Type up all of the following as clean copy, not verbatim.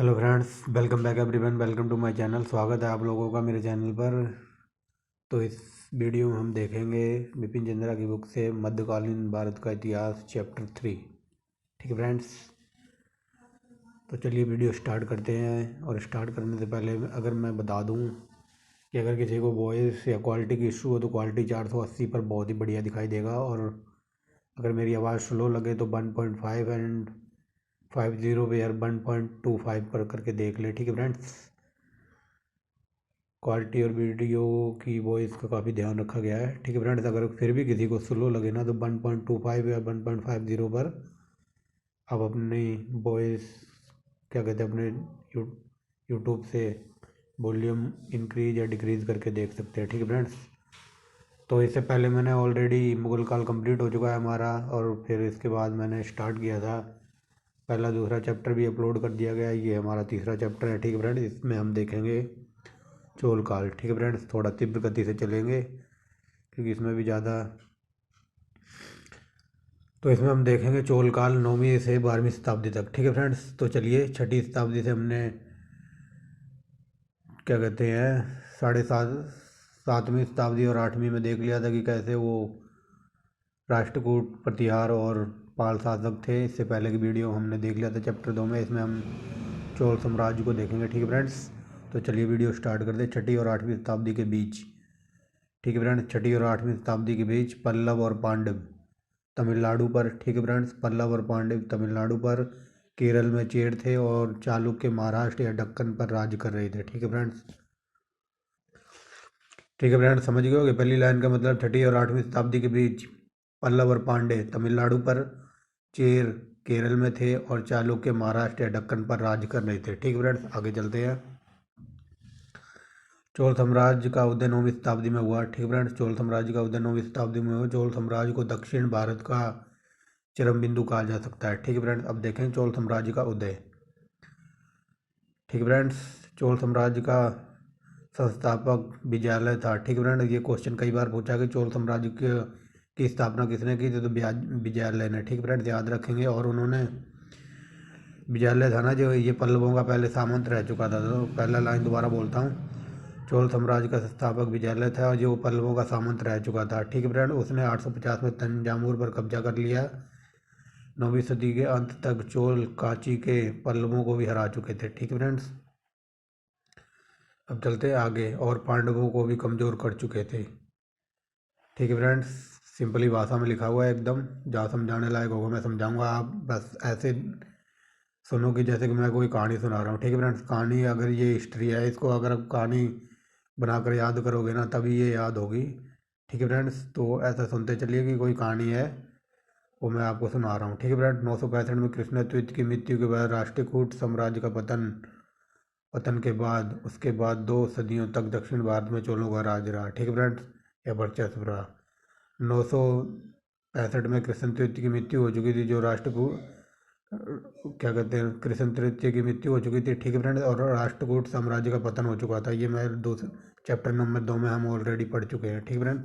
Hello friends, welcome back everyone. Welcome to my channel. स्वागत है आप लोगों का मेरे चैनल पर। तो इस वीडियो में हम देखेंगे बिपिन चंद्रा की बुक से मध्यकालीन भारत का इतिहास चैप्टर 3। ठीक है फ्रेंड्स, तो चलिए वीडियो स्टार्ट करते हैं। और स्टार्ट करने से पहले अगर मैं बता दूं कि अगर किसी को वॉइस या क्वालिटी की इशू हो तो क्वालिटी 480 पर बहुत ही बढ़िया दिखाई देगा। और अगर मेरी आवाज़ स्लो लगे तो 1.5 एंड 50 पे यार 1.25 पर करके देख ले। ठीक है फ्रेंड्स, क्वालिटी और वीडियो की वॉइस का काफ़ी ध्यान रखा गया है। ठीक है फ्रेंड्स, अगर फिर भी किसी को स्लो लगे ना तो 1.25 या 1.50 पर आप अपनी वॉइस क्या कहते हैं अपने यूट्यूब से वॉल्यूम इंक्रीज या डिक्रीज़ करके देख सकते हैं। ठीक है फ्रेंड्स, तो इससे पहले मैंने ऑलरेडी मुगल काल कंप्लीट हो चुका है हमारा, और फिर इसके बाद मैंने स्टार्ट किया था पहला दूसरा चैप्टर भी अपलोड कर दिया गया है। ये हमारा तीसरा चैप्टर है। ठीक है फ्रेंड्स, इसमें हम देखेंगे चोल काल। ठीक है फ्रेंड्स, थोड़ा तीव्र गति से चलेंगे क्योंकि इसमें भी ज़्यादा। तो इसमें हम देखेंगे चोल काल 9वीं से 12वीं शताब्दी तक। ठीक है फ्रेंड्स, तो चलिए 6ठी शताब्दी से हमने क्या कहते हैं 7.5 7वीं शताब्दी और 8वीं में देख लिया था कि कैसे वो राष्ट्रकूट प्रतिहार और पाल शासक थे। इससे पहले की वीडियो हमने देख लिया था चैप्टर 2 में। इसमें हम चोल साम्राज्य को देखेंगे। ठीक है फ्रेंड्स, तो चलिए वीडियो स्टार्ट करते हैं। 6ठी और 8वीं शताब्दी के बीच। ठीक है फ्रेंड्स, 6ठी और 8वीं शताब्दी के बीच पल्लव और पांडव तमिलनाडु पर। ठीक है फ्रेंड्स, पल्लव और पांडव तमिलनाडु पर, केरल में चेर थे और चालुक्य महाराष्ट्र या दक्कन पर राज कर रहे थे। ठीक है फ्रेंड्स, ठीक है फ्रेंड्स, समझ गए होगे पहली लाइन का मतलब। 6ठी और 8वीं शताब्दी के बीच पल्लव और पांडे तमिलनाडु पर, चेर केरल में थे और चालुक्य महाराष्ट्र या दक्कन पर राज कर रहे थे। ठीक है फ्रेंड्स, आगे चलते हैं। चोल साम्राज्य का उदय 9वीं शताब्दी में हुआ। ठीक है फ्रेंड्स, चोल साम्राज्य का उदय 9वीं शताब्दी में हुआ। चोल साम्राज्य को दक्षिण भारत का चरम बिंदु कहा जा सकता है। ठीक है फ्रेंड्स, अब देखें चोल साम्राज्य का उदय। ठीक है फ्रेंड्स, चोल साम्राज्य का संस्थापक विजयालय था। ठीक है फ्रेंड्स, ये क्वेश्चन कई बार पूछा कि चोल साम्राज्य की स्थापना किसने की थी, तो विजयालय ने। ठीक है फ्रेंड्स, याद रखेंगे। और उन्होंने विजयालय था ना जो, ये पल्लवों का पहले सामंत रह चुका था। तो पहला लाइन दोबारा बोलता हूँ। चोल साम्राज्य का संस्थापक विजयालय था जो पल्लवों का सामंत रह चुका था। ठीक है फ्रेंड, उसने 850 में तंजावुर पर कब्जा कर लिया। 9वीं सदी के अंत तक चोल कांची के पल्लवों को भी हरा चुके थे। ठीक है फ्रेंड्स, अब चलते हैं आगे। और पांडवों को भी कमज़ोर कर चुके थे। ठीक है फ्रेंड्स, सिंपली भाषा में लिखा हुआ है एकदम, जहाँ समझाने लायक होगा मैं समझाऊंगा, आप बस ऐसे सुनो कि जैसे कि मैं कोई कहानी सुना रहा हूँ। ठीक है फ्रेंड्स, कहानी अगर ये हिस्ट्री है, इसको अगर आप कहानी बनाकर याद करोगे ना तभी ये याद होगी। ठीक है फ्रेंड्स, तो ऐसा सुनते चलिए कि कोई कहानी है वो मैं आपको सुना रहा हूँ। ठीक है फ्रेंड्स, 965 में कृष्णद्वैत की मृत्यु के बाद राष्ट्रकूट साम्राज्य का पतन पतन के बाद उसके बाद 2 सदियों तक दक्षिण भारत में चोलों का राज रहा। ठीक है फ्रेंड्स, या वर्चस्व रहा। 965 में कृष्ण तृतीय की मृत्यु हो चुकी थी, जो राष्ट्रकूट क्या कहते हैं कृष्ण तृतीय की मृत्यु हो चुकी थी। ठीक है फ्रेंड्स, और राष्ट्रकूट साम्राज्य का पतन हो चुका था। ये मैं चैप्टर नंबर 2 में हम ऑलरेडी पढ़ चुके हैं। ठीक है फ्रेंड्स,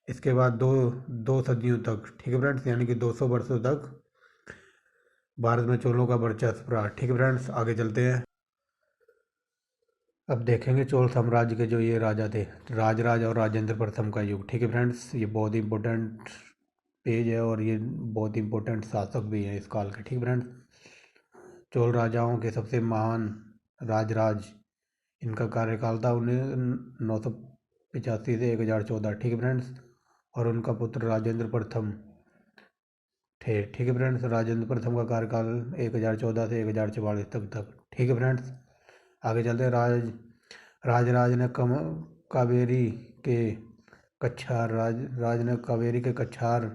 इसके बाद दो दो सदियों तक, ठीक है फ्रेंड्स, यानी कि 200 वर्षों तक भारत में चोलों का वर्चस्व रहा। ठीक है फ्रेंड्स, आगे चलते हैं। अब देखेंगे चोल साम्राज्य के जो ये राजा थे, राजराज और राजेंद्र प्रथम का युग। ठीक है फ्रेंड्स, ये बहुत ही इंपॉर्टेंट पेज है और ये बहुत ही इंपॉर्टेंट शासक भी हैं इस काल के। ठीक है फ्रेंड्स, चोल राजाओं के सबसे महान राजराज, इनका कार्यकाल था 985 से 1014। ठीक है फ्रेंड्स, और उनका पुत्र राजेंद्र प्रथम थे। ठीक है फ्रेंड्स, राजेंद्र प्रथम का कार्यकाल 1014 से 1044 तक। ठीक है फ्रेंड्स, आगे चलते हैं। राजराज ने कावेरी के राज ने कावेरी के कछार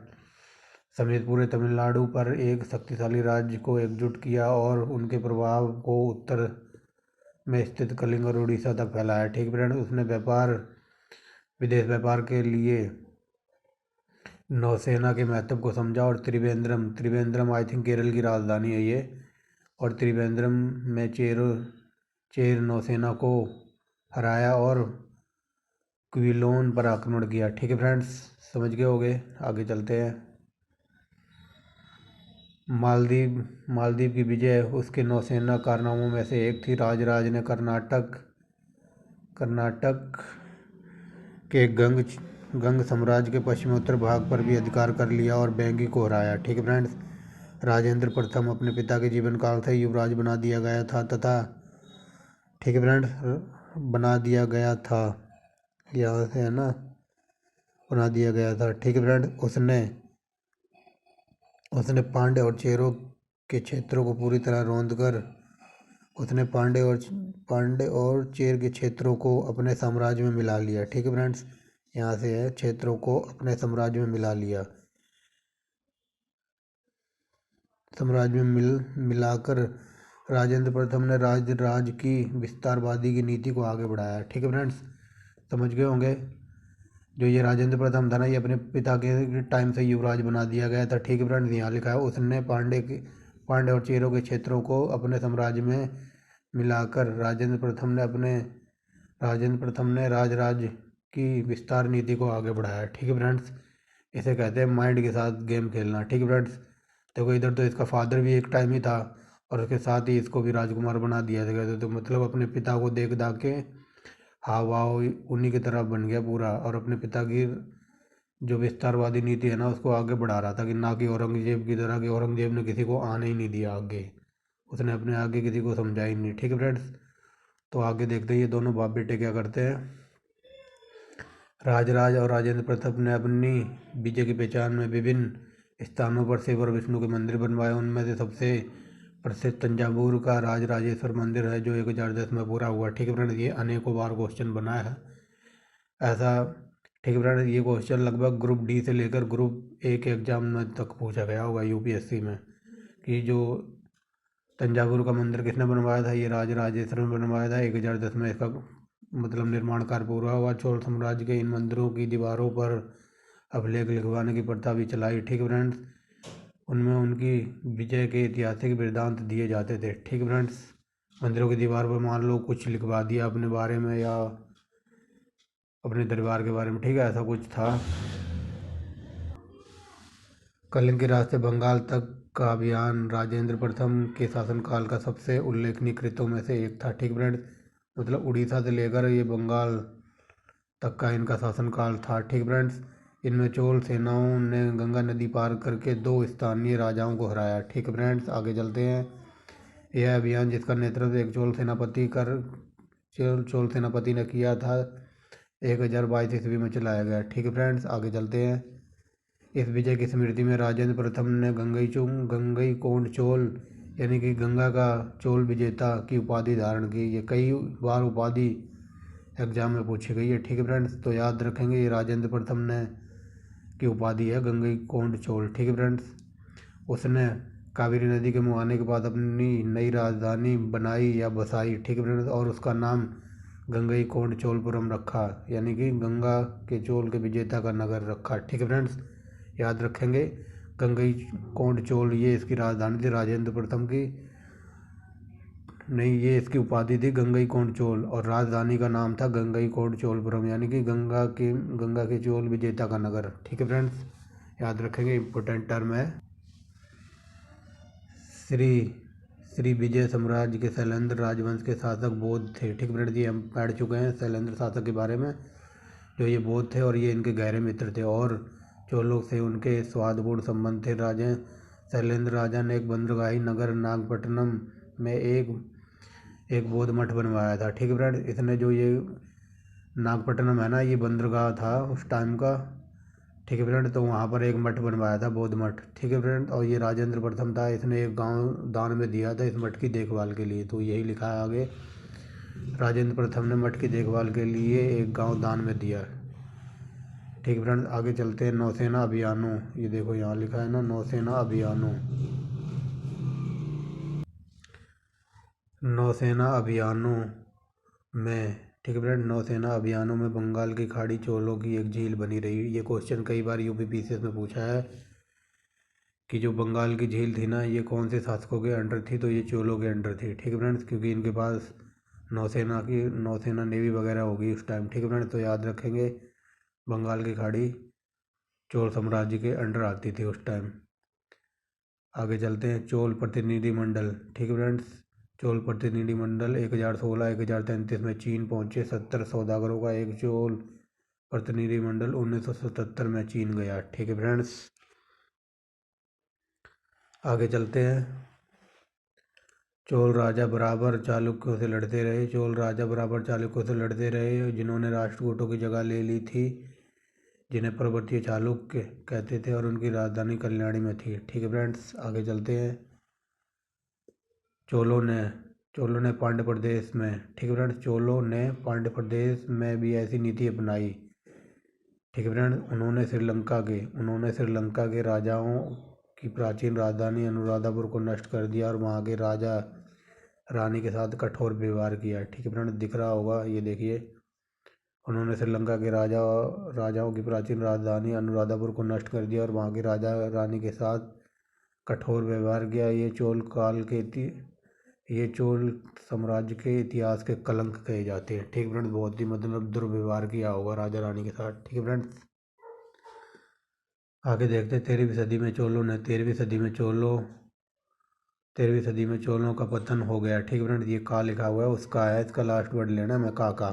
समेत पूरे तमिलनाडु पर एक शक्तिशाली राज्य को एकजुट किया और उनके प्रभाव को उत्तर में स्थित कलिंग और उड़ीसा तक फैलाया। ठीक है फ्रेंड, उसने विदेश व्यापार के लिए नौसेना के महत्व को समझा और त्रिवेंद्रम आई थिंक केरल की राजधानी है ये, और त्रिवेंद्रम में चेर नौसेना को हराया और क्विलोन पर आक्रमण किया। ठीक है फ्रेंड्स, समझ गए होगे, आगे चलते हैं। मालदीव मालदीव की विजय उसके नौसेना कारनामों में से एक थी। राजराज ने कर्नाटक के गंग साम्राज्य के पश्चिमोत्तर भाग पर भी अधिकार कर लिया और वेंगी को हराया। ठीक है फ्रेंड्स, राजेंद्र प्रथम अपने पिता के जीवन काल से युवराज बना दिया गया था तथा ठीक है फ्रेंड्स बना दिया गया था, यहाँ से है ना, बना दिया गया था। ठीक है फ्रेंड, उसने पांड्य और चेरों के क्षेत्रों को पूरी तरह रौंद कर उसने पांड्य और चेर के क्षेत्रों को अपने साम्राज्य में मिला लिया। ठीक है फ्रेंड्स, यहाँ से है क्षेत्रों को अपने साम्राज्य में मिला लिया। साम्राज्य में मिलाकर राजेंद्र प्रथम ने राज की विस्तारवादी की नीति को आगे बढ़ाया। ठीक है फ्रेंड्स, समझ गए होंगे। जो ये राजेंद्र प्रथम था ना, ये अपने पिता के टाइम से युवराज बना दिया गया था। ठीक है फ्रेंड्स, यहाँ लिखा है उसने पांड्य और चेरों के क्षेत्रों को अपने साम्राज्य में मिलाकर राजेंद्र प्रथम ने राज की विस्तार नीति को आगे बढ़ाया। ठीक है फ्रेंड्स, इसे कहते हैं माइंड के साथ गेम खेलना। ठीक है फ्रेंड्स, देखो इधर तो इसका फादर भी एक टाइम ही था और उसके साथ ही इसको भी राजकुमार बना दिया गया था। तो मतलब अपने पिता को देख दाख के हाव भाव उन्हीं की तरह बन गया पूरा, और अपने पिता की जो विस्तारवादी नीति है ना उसको आगे बढ़ा रहा था, कि ना कि औरंगजेब की तरह, कि औरंगजेब ने किसी को आने ही नहीं दिया आगे, उसने अपने आगे किसी को समझा ही नहीं। ठीक है फ्रेंड्स, तो आगे देखते हैं ये दोनों बाप बेटे क्या करते हैं। राजराज और राजेंद्र प्रताप ने अपनी विजय की पहचान में विभिन्न स्थानों पर शिव और विष्णु के मंदिर बनवाए। उनमें से सबसे प्रसिद्ध तंजावुर का राजराजेश्वर मंदिर है, जो 1010 में पूरा हुआ। ठीक है फ्रेंड्स, ये अनेकों बार क्वेश्चन बना है ऐसा। ठीक है फ्रेंड्स, ये क्वेश्चन लगभग ग्रुप डी से लेकर ग्रुप ए के एग्जाम में तक पूछा गया होगा यूपीएससी में, कि जो तंजावुर का मंदिर किसने बनवाया था, ये राजराजेश्वर ने बनवाया था। 1010 में इसका मतलब निर्माण कार्य पूरा हुआ। चोल साम्राज्य के इन मंदिरों की दीवारों पर अभिलेख लिखवाने की प्रथा भी चलाई। ठीक है फ्रेंड्स, उनमें उनकी विजय के ऐतिहासिक वृत्तांत दिए जाते थे। ठीक है फ्रेंड्स, मंदिरों की दीवार पर मान लो कुछ लिखवा दिया अपने बारे में या अपने दरबार के बारे में, ठीक है, ऐसा कुछ था। कलिंग के रास्ते बंगाल तक का अभियान राजेंद्र प्रथम के शासनकाल का सबसे उल्लेखनीय कृत्यों में से एक था। ठीक फ्रेंड्स, मतलब उड़ीसा से लेकर ये बंगाल तक का इनका शासनकाल था। ठीक फ्रेंड्स, इनमें चोल सेनाओं ने गंगा नदी पार करके 2 स्थानीय राजाओं को हराया। ठीक फ्रेंड्स, आगे चलते हैं। यह अभियान जिसका नेतृत्व एक चोल सेनापति ने किया था, 1022 ईस्वी में चलाया गया। ठीक है फ्रेंड्स, आगे चलते हैं। इस विजय की स्मृति में राजेंद्र प्रथम ने गंगईकोंड चोल यानी कि गंगा का चोल विजेता की उपाधि धारण की। ये कई बार उपाधि एग्जाम में पूछी गई है। ठीक है फ्रेंड्स, तो याद रखेंगे ये राजेंद्र प्रथम ने की उपाधि है गंगईकोंड चोल। ठीक है फ्रेंड्स, उसने कावेरी नदी के मुहाने के बाद अपनी नई राजधानी बनाई या बसाई। ठीक है फ्रेंड्स, और उसका नाम गंगईकोंड चोलपुरम रखा, यानी कि गंगा के चोल के विजेता का नगर रखा। ठीक है फ्रेंड्स, याद रखेंगे गंगईकोंड चोल ये इसकी राजधानी थी राजेंद्र प्रथम की, नहीं ये इसकी उपाधि थी गंगईकोंड चोल, और राजधानी का नाम था गंगईकोंड चोलपुरम, यानी कि गंगा के चोल विजेता का नगर। ठीक है फ्रेंड्स, याद रखेंगे, इंपॉर्टेंट टर्म है। श्री श्री विजय साम्राज्य के शैलेंद्र राजवंश के शासक बौद्ध थे। ठीक फ्रेंड्स, ये हम पढ़ चुके हैं शैलेंद्र शासक के बारे में, जो ये बौद्ध थे और ये इनके गहरे मित्र थे, और चोलों से उनके स्वादपूर्ण संबंध थे। राजा शैलेंद्र राजा ने एक बंदरगाही नगर नागपट्टनम में एक बौद्ध मठ बनवाया था। ठीक है फ्रेंड्स, इसने जो ये नागपट्टनम है ना, ये बंदरगाह था उस टाइम का। ठीक है फ्रेंड, तो वहाँ पर एक मठ बनवाया था, बौद्ध मठ। ठीक है फ्रेंड, और ये राजेंद्र प्रथम था, इसने एक गांव दान में दिया था इस मठ की देखभाल के लिए, तो यही लिखा है आगे, राजेंद्र प्रथम ने मठ की देखभाल के लिए एक गांव दान में दिया। ठीक है फ्रेंड्स, आगे चलते हैं। नौसेना अभियानों, ये देखो यहाँ लिखा है ना, नौसेना अभियानों। नौसेना अभियानों में ठीक है फ्रेंड, नौसेना अभियानों में बंगाल की खाड़ी चोलों की एक झील बनी रही। ये क्वेश्चन कई बार यूपीपीसीएस में पूछा है कि जो बंगाल की झील थी ना, ये कौन से शासकों के अंडर थी, तो ये चोलों के अंडर थी। ठीक है फ्रेंड्स, क्योंकि इनके पास नौसेना नेवी वगैरह होगी उस टाइम। ठीक है फ्रेंड्स, तो याद रखेंगे बंगाल की खाड़ी चोल साम्राज्य के अंडर आती थी उस टाइम। आगे चलते हैं चोल प्रतिनिधिमंडल। ठीक है फ्रेंड्स, चोल प्रतिनिधिमंडल 1016-1033 में चीन पहुंचे। 70 सौदागरों का एक चोल प्रतिनिधिमंडल 1977 में चीन गया। ठीक है फ्रेंड्स, आगे चलते हैं। चोल राजा बराबर चालुक्यों से लड़ते रहे। चोल राजा बराबर चालुक्यों से लड़ते रहे, जिन्होंने राष्ट्रकूटों की जगह ले ली थी, जिन्हें पर्वतीय चालुक्य कहते थे, और उनकी राजधानी कल्याणी में थी। ठीक है फ्रेंड्स, आगे चलते हैं। चोलों ने पांड्य प्रदेश में, ठीक है फ्रेंड्स, चोलों ने पांड्य प्रदेश में भी ऐसी नीति अपनाई। ठीक है फ्रेंड्स, उन्होंने श्रीलंका के राजाओं की प्राचीन राजधानी अनुराधापुर को नष्ट कर दिया और वहाँ के राजा रानी के साथ कठोर व्यवहार किया। ठीक है फ्रेंड्स, दिख रहा होगा, ये देखिए, उन्होंने श्रीलंका के राजाओं की प्राचीन राजधानी अनुराधापुर को नष्ट कर दिया और वहाँ के राजा रानी के साथ कठोर व्यवहार किया। ये चोल साम्राज्य के इतिहास के कलंक कहे जाते हैं। ठीक फ्रेंड्स, बहुत ही मतलब दुर्व्यवहार किया होगा राजा रानी के साथ। ठीक है फ्रेंड्स, आगे देखते हैं। 13वीं सदी में चोलों का पतन हो गया। ठीक है फ्रेंड्स, ये का लिखा हुआ है उसका है, इसका लास्ट वर्ड लेना, मैं का।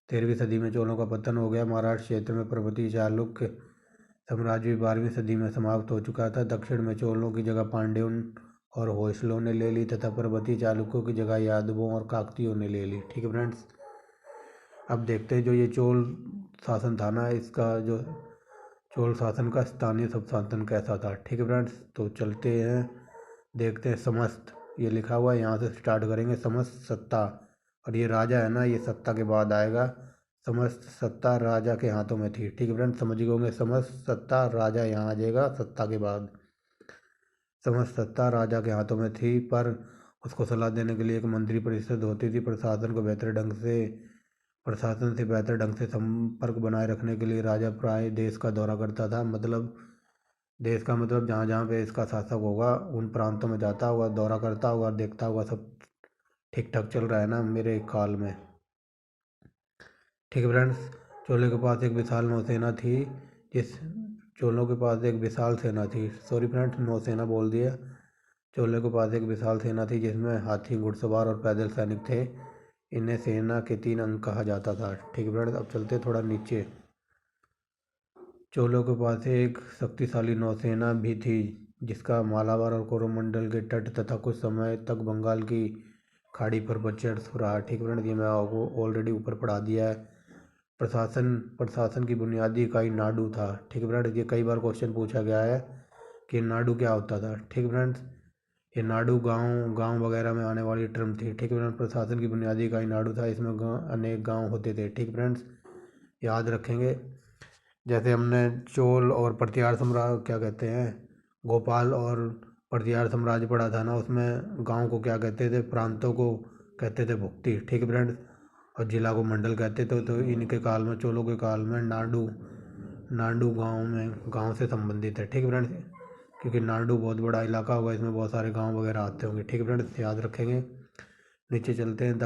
13वीं सदी में चोलों का पतन हो गया। महाराष्ट्र क्षेत्र में पर्वतीय चालुक्य साम्राज्य 12वीं सदी में समाप्त हो चुका था। दक्षिण में चोलों की जगह पांड्यों और होयसलों ने ले ली तथा पर्वतीय चालुक्यों की जगह यादवों और काकतीयों ने ले ली। ठीक है फ्रेंड्स, अब देखते हैं जो ये चोल शासन था ना, इसका जो चोल शासन का स्थानीय शासन कैसा था। ठीक है फ्रेंड्स, तो चलते हैं, देखते हैं। समस्त, ये लिखा हुआ है, यहाँ से स्टार्ट करेंगे। समस्त सत्ता, और ये राजा है ना, ये सत्ता के बाद आएगा। समस्त सत्ता राजा के हाथों में थी। ठीक है फ्रेंड्स, समझ गए होंगे, समस्त सत्ता राजा यहाँ आ जाएगा सत्ता के बाद। समस्त सत्ता राजा के हाथों में थी, पर उसको सलाह देने के लिए एक मंत्री परिषद होती थी। प्रशासन से बेहतर ढंग से संपर्क बनाए रखने के लिए राजा प्राय देश का दौरा करता था। मतलब देश का मतलब जहाँ जहाँ पे इसका शासक होगा उन प्रांतों में जाता होगा, दौरा करता होगा, देखता होगा सब ठीक ठाक चल रहा है ना मेरे काल में। ठीक है फ्रेंड्स, चोलों के पास एक विशाल नौसेना थी जिस चोलों के पास एक विशाल सेना थी, सॉरी फ्रेंड्स, नौसेना बोल दिया। चोलों के पास एक विशाल सेना थी जिसमें हाथी, घुड़सवार और पैदल सैनिक थे। इन्हें सेना के 3 अंग कहा जाता था। ठीक है फ्रेंड्स, अब चलते थोड़ा नीचे। चोलों के पास एक शक्तिशाली नौसेना भी थी जिसका मालाबार और कोरोमंडल के तट तथा कुछ समय तक बंगाल की खाड़ी पर वर्चस्व रहा। ठीक है फ्रेंड्स, ये मैं आपको ऑलरेडी ऊपर पढ़ा दिया है। प्रशासन की बुनियादी इकाई नाडू था। ठीक है फ्रेंड्स, ये कई बार क्वेश्चन पूछा गया है कि नाडू क्या होता था। ठीक है फ्रेंड्स, ये नाडू गांव वगैरह में आने वाली टर्म थी। ठीक है फ्रेंड्स, प्रशासन की बुनियादी इकाई नाडू था, इसमें अनेक गांव होते थे। ठीक फ्रेंड्स, याद रखेंगे। जैसे हमने चोल और प्रतिहार साम्राज्य क्या कहते हैं, गोपाल और प्रतिहार साम्राज्य पढ़ा था ना, उसमें गांव को क्या कहते थे, प्रांतों को कहते थे भुक्ति। ठीक है फ्रेंड्स, और जिला को मंडल कहते थे। तो इनके काल में, चोलों के काल में नाडू गांव से संबंधित है। ठीक है फ्रेंड्स, क्योंकि नाडू बहुत बड़ा इलाका होगा, इसमें बहुत सारे गांव वगैरह आते होंगे। ठीक है फ्रेंड्स, याद रखेंगे। नीचे चलते हैं।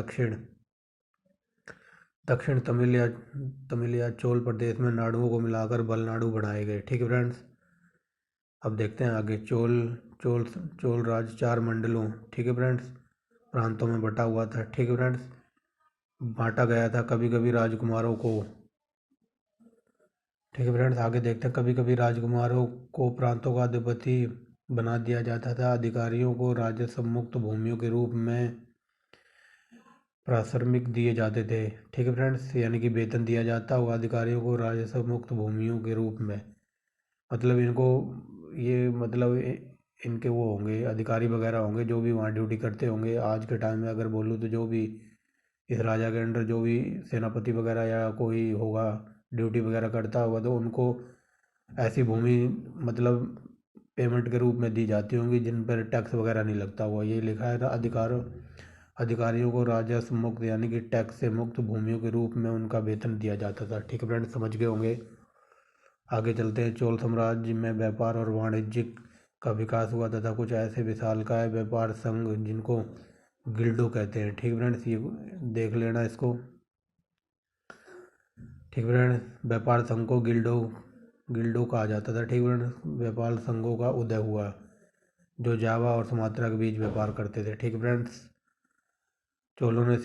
दक्षिण तमिल या चोल प्रदेश में नाडुओं को मिलाकर बलनाडु बनाए गए। ठीक है फ्रेंड्स, अब देखते हैं आगे। चोल राज्य 4 मंडलों, ठीक है फ्रेंड्स, प्रांतों में बटा हुआ था। ठीक है फ्रेंड्स, बांटा गया था कभी कभी राजकुमारों को। ठीक है फ्रेंड्स, आगे देखते हैं। कभी कभी राजकुमारों को प्रांतों का अधिपति बना दिया जाता था। अधिकारियों को राजस्व मुक्त भूमियों के रूप में प्राश्रमिक दिए जाते थे। ठीक है फ्रेंड्स, यानी कि वेतन दिया जाता होगा अधिकारियों को राजस्व मुक्त भूमियों के रूप में। मतलब इनको ये मतलब इनके वो होंगे, अधिकारी वगैरह होंगे जो भी वहाँ ड्यूटी करते होंगे। आज के टाइम में अगर बोलूँ तो जो भी इस राजा के अंडर जो भी सेनापति वगैरह या कोई होगा ड्यूटी वगैरह करता होगा, तो उनको ऐसी भूमि मतलब पेमेंट के रूप में दी जाती होंगी जिन पर टैक्स वगैरह नहीं लगता हुआ। ये लिखा है, अधिकारियों को राजस्व मुक्त यानी कि टैक्स से मुक्त भूमियों के रूप में उनका वेतन दिया जाता था। ठीक है फ्रेंड्स, समझ गए होंगे। आगे चलते हैं। चोल साम्राज्य में व्यापार और वाणिज्य का विकास हुआ तथा कुछ ऐसे विशालकाय व्यापार संघ जिनको गिल्डो कहते हैं। ठीक फ्रेंड्स, ये देख लेना इसको। ठीक फ्रेंड्स, व्यापार संघ को गिल्डो कहा जाता था। ठीक फ्रेंड्स, व्यापार संघों का उदय हुआ। जो जावा और सुमात्रा के बीच व्यापार करते थे। ठीक है फ्रेंड्स। चोलों ने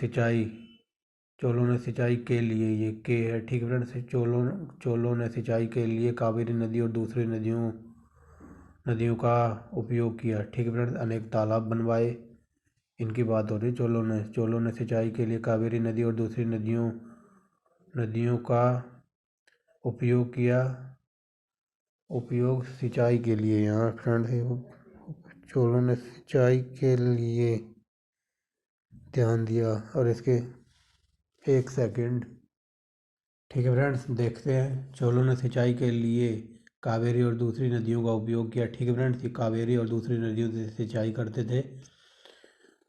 सिंचाई के लिए, ये के है। ठीक है फ्रेंड्स। चोलों ने सिंचाई के लिए कावेरी नदी और दूसरी नदियों का उपयोग किया। ठीक है फ्रेंड्स। अनेक तालाब बनवाए, इनकी बात हो रही। चोलों ने सिंचाई के लिए कावेरी नदी और दूसरी नदियों का उपयोग किया। उपयोग सिंचाई के लिए, यहाँ फ्रेंड्स चोलों ने सिंचाई के लिए ध्यान दिया। और इसके एक सेकंड। ठीक है फ्रेंड्स, देखते हैं। चोलों ने सिंचाई के लिए कावेरी और दूसरी नदियों का उपयोग किया। ठीक है फ्रेंड्स। ये कावेरी और दूसरी नदियों से सिंचाई करते थे।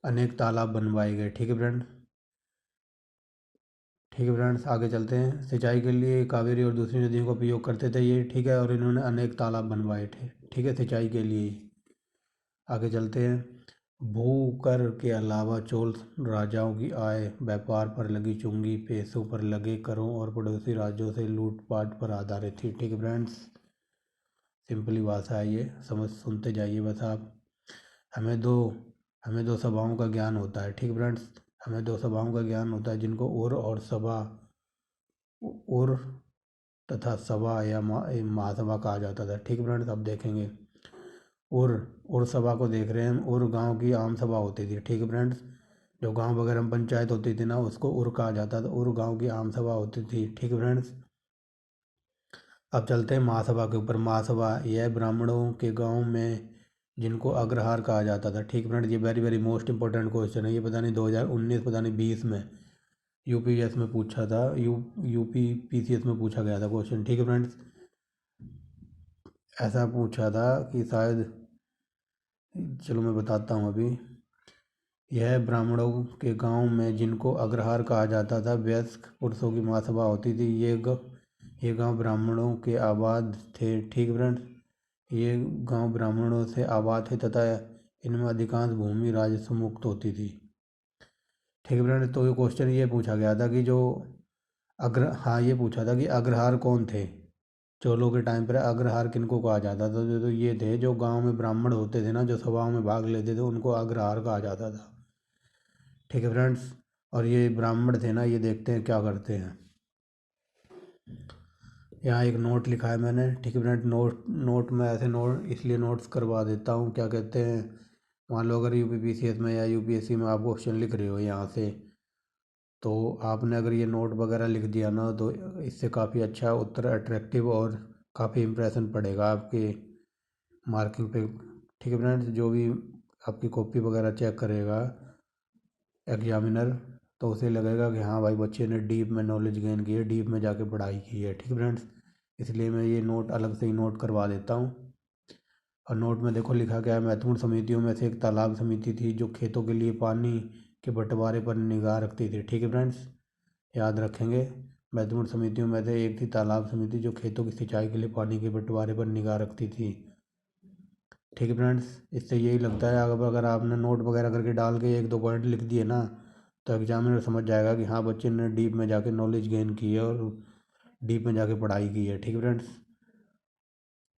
अनेक तालाब बनवाए गए। ठीक है फ्रेंड्स। ठीक है फ्रेंड्स, आगे चलते हैं। सिंचाई के लिए कावेरी और दूसरी नदियों का उपयोग करते थे ये। ठीक है। और इन्होंने अनेक तालाब बनवाए थे। ठीक है, सिंचाई के लिए। आगे चलते हैं। भूकर के अलावा चोल राजाओं की आय व्यापार पर लगी चुंगी, पेशों पर लगे करों और पड़ोसी राज्यों से लूटपाट पर आधारित थी। ठीक है फ्रेंड्स, सिंपली भाषा है ये, समझ सुनते जाइए बस आप। हमें दो हमें दो सभाओं का ज्ञान होता है। ठीक है फ्रेंड्स, हमें दो सभाओं का ज्ञान होता है, जिनको उर और सभा, उर तथा सभा या महासभा कहा जाता था। ठीक है फ्रेंड्स, अब देखेंगे। उर उर सभा को देख रहे हैं हम। उर गांव की आम सभा होती थी। ठीक है फ्रेंड्स, जो गांव वगैरह में पंचायत होती थी ना, उसको उर कहा जाता था। उर गांव की आम सभा होती थी। ठीक है फ्रेंड्स, अब चलते हैं महासभा के ऊपर। महासभा यह ब्राह्मणों के गांव में जिनको अग्रहार कहा जाता था। ठीक है फ्रेंड्स, ये very very most important question है। ये पता नहीं 2019 पता नहीं 20 में यूपीएस में पूछा था, यूपी पीसीएस में पूछा गया था क्वेश्चन। ठीक है फ्रेंड्स, ऐसा पूछा था कि शायद, चलो मैं बताता हूँ अभी। यह ब्राह्मणों के गांव में जिनको अग्रहार कहा जाता था, वयस्क पुरुषों की महासभा होती थी। ये गांव ब्राह्मणों के आबाद थे। ठीक फ्रेंड्स, ये गांव ब्राह्मणों से आबाद थे तथा इनमें अधिकांश भूमि राजस्व मुक्त होती थी। ठीक है फ्रेंड्स, तो ये क्वेश्चन ये पूछा गया था कि जो ये पूछा था कि अग्रहार कौन थे। चोलों के टाइम पर अग्रहार किनको कहा जाता था, तो ये थे जो गांव में ब्राह्मण होते थे ना, जो सभाओं में भाग लेते थे, उनको अग्रहार कहा जाता था। ठीक है फ्रेंड्स, और ये ब्राह्मण थे ना, ये देखते हैं क्या करते हैं। यहाँ एक नोट लिखा है मैंने। ठीक है फ्रेंड, नोट में ऐसे नोट इसलिए नोट्स करवा देता हूँ, क्या कहते हैं, मान लो अगर यूपीपीसीएस में या यूपीएससी में आप क्वेश्चन लिख रहे हो यहाँ से, तो आपने अगर ये नोट वगैरह लिख दिया ना, तो इससे काफ़ी अच्छा उत्तर अट्रैक्टिव और काफ़ी इम्प्रेशन पड़ेगा आपके मार्किंग पे। ठीक है फ्रेंड्स, जो भी आपकी कॉपी वगैरह चेक करेगा एग्जामिनर, तो उसे लगेगा कि हाँ भाई, बच्चे ने डीप में नॉलेज गेन की है, डीप में जाके पढ़ाई की है। ठीक है फ्रेंड्स, इसलिए मैं ये नोट अलग से ही नोट करवा देता हूँ। और नोट में देखो लिखा गया है, महत्वपूर्ण समितियों में से एक तालाब समिति थी, जो खेतों के लिए पानी के बंटवारे पर निगाह रखती थी। ठीक है फ्रेंड्स, याद रखेंगे। महत्वपूर्ण समितियों में से एक थी तालाब समिति, जो खेतों की सिंचाई के लिए पानी के बंटवारे पर निगाह रखती थी। ठीक है फ्रेंड्स, इससे यही लगता है अगर आपने नोट वगैरह करके डाल के एक दो पॉइंट लिख दिए ना, तो एग्जामिनर समझ जाएगा कि हाँ, बच्चे ने डीप में जाके नॉलेज गेन की है और डीप में जाके पढ़ाई की है। ठीक है फ्रेंड्स,